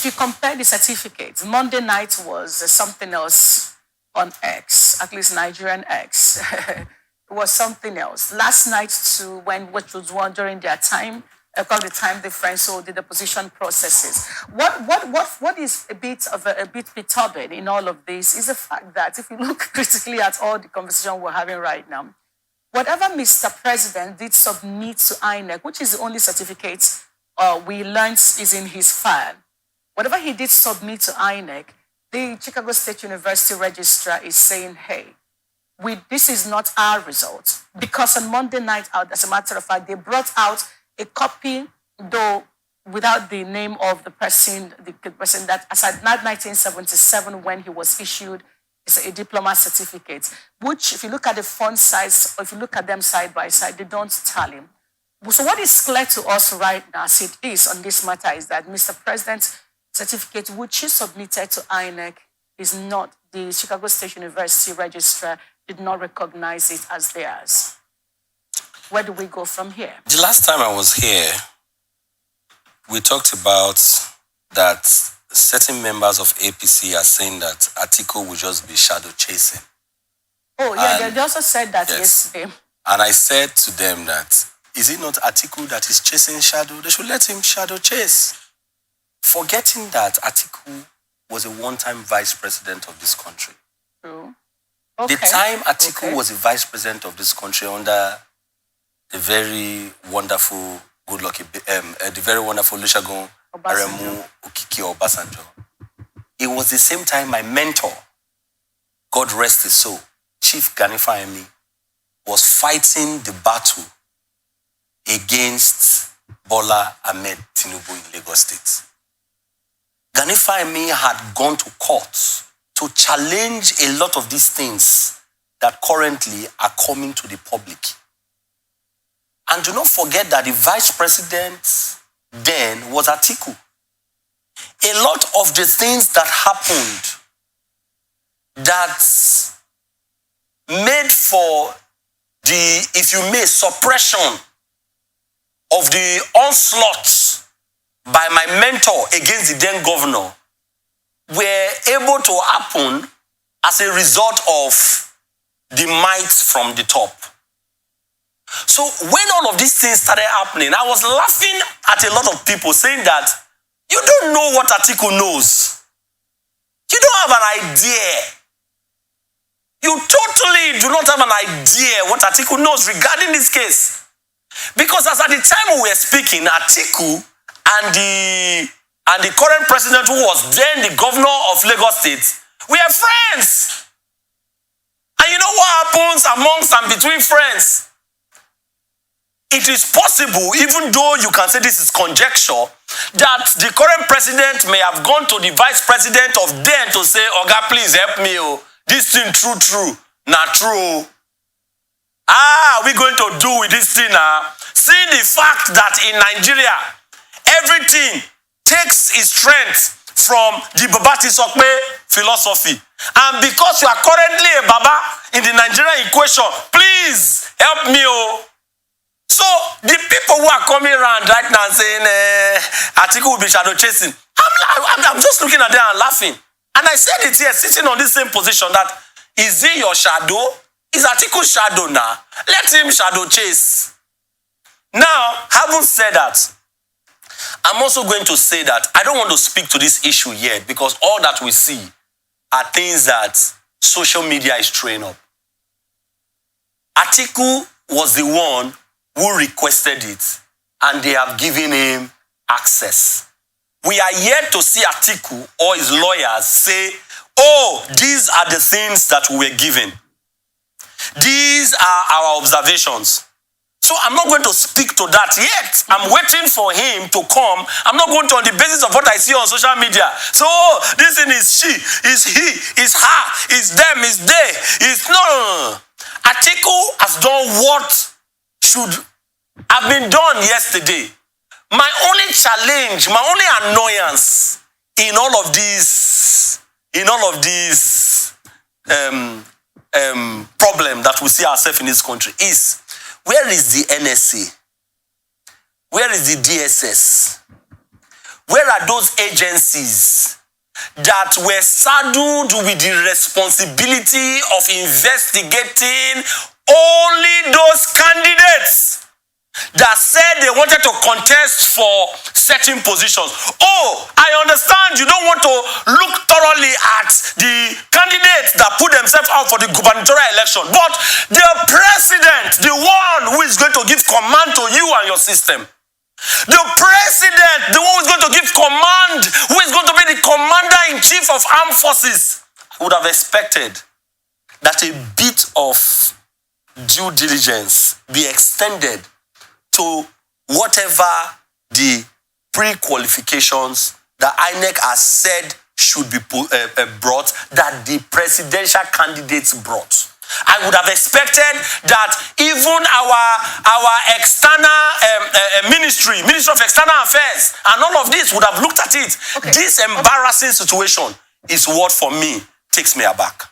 if you compare the certificates, Monday night was something else on X, at least Nigerian X. It was something else. Last night too, which was one during their time, called the time difference, so the deposition processes. What is a bit perturbing in all of this is the fact that if you look critically at all the conversation we're having right now, whatever Mr. President did submit to INEC, which is the only certificate we learned is in his file, whatever he did submit to INEC, the Chicago State University registrar is saying, hey, this is not our result. Because on Monday night out, as a matter of fact, they brought out a copy, though without the name of the person that, as at 1977 when he was issued, it's a diploma certificate, which if you look at the font size, or if you look at them side by side, they don't tally. So what is clear to us right now, as it is on this matter, is that Mr. President's certificate, which is submitted to INEC, is not, the Chicago State University registrar did not recognize it as theirs. Where do we go from here? The last time I was here, we talked about that certain members of APC are saying that Atiku will just be shadow chasing. Oh, yeah, they also said that yesterday. And I said to them that, is it not Atiku that is chasing shadow? They should let him shadow chase. Forgetting that Atiku was a one-time vice president of this country. True. Okay. The time Atiku was a vice president of this country under the very wonderful, the very wonderful Olusegun Aremu Okiki Obasanjo. It was the same time my mentor, God rest his soul, Chief Gani Fahimi, was fighting the battle against Bola Ahmed Tinubu in Lagos State. Gani Fahimi had gone to court to challenge a lot of these things that currently are coming to the public. And do not forget that the vice president then was Atiku. A lot of the things that happened that made for the, if you may, suppression of the onslaught by my mentor against the then governor were able to happen as a result of the might from the top. So when all of these things started happening, I was laughing at a lot of people saying that you don't know what Atiku knows. You don't have an idea. You totally do not have an idea what Atiku knows regarding this case. Because as at the time we were speaking, Atiku and the current president, who was then the governor of Lagos State, we are friends. And you know what happens amongst and between friends? It is possible, even though you can say this is conjecture, that the current president may have gone to the vice president of then to say, Oga, please help me. Oh, this thing true. Not true. We going to do with this thing now? See the fact that in Nigeria, everything takes its strength from the Babati Sokpe philosophy. And because you are currently a Baba in the Nigerian equation, please help me. Oh. So the people who are coming around right now saying, Atiku will be shadow chasing, I'm just looking at them and laughing. And I said it here, sitting on this same position, that is it your shadow? Is Atiku's shadow now? Let him shadow chase. Now, having said that, I'm also going to say that I don't want to speak to this issue yet, because all that we see are things that social media is throwing up. Atiku was the one who requested it, and they have given him access. We are yet to see Atiku or his lawyers say, oh, these are the things that we were given. These are our observations. So I'm not going to speak to that yet. I'm waiting for him to come. I'm not going to on the basis of what I see on social media. So this thing is she, is he, is her, is them, is they, is no. Atiku has done what should have been done yesterday. My only challenge, my only annoyance in all of these, problem that we see ourselves in this country is, where is the NSA? Where is the DSS? Where are those agencies that were saddled with the responsibility of investigating only those candidates that said they wanted to contest for certain positions? Oh, I understand you don't want to look thoroughly at the candidates that put themselves out for the gubernatorial election, but the president, the one who is going to give command to you and your system, the president, the one who is going to give command, who is going to be the commander-in-chief of armed forces, I would have expected that a bit of due diligence be extended to whatever the pre-qualifications that INEC has said should be brought, that the presidential candidates brought. I would have expected that even our external Ministry of External Affairs and all of this would have looked at it. Okay. This embarrassing situation is what, for me, takes me aback.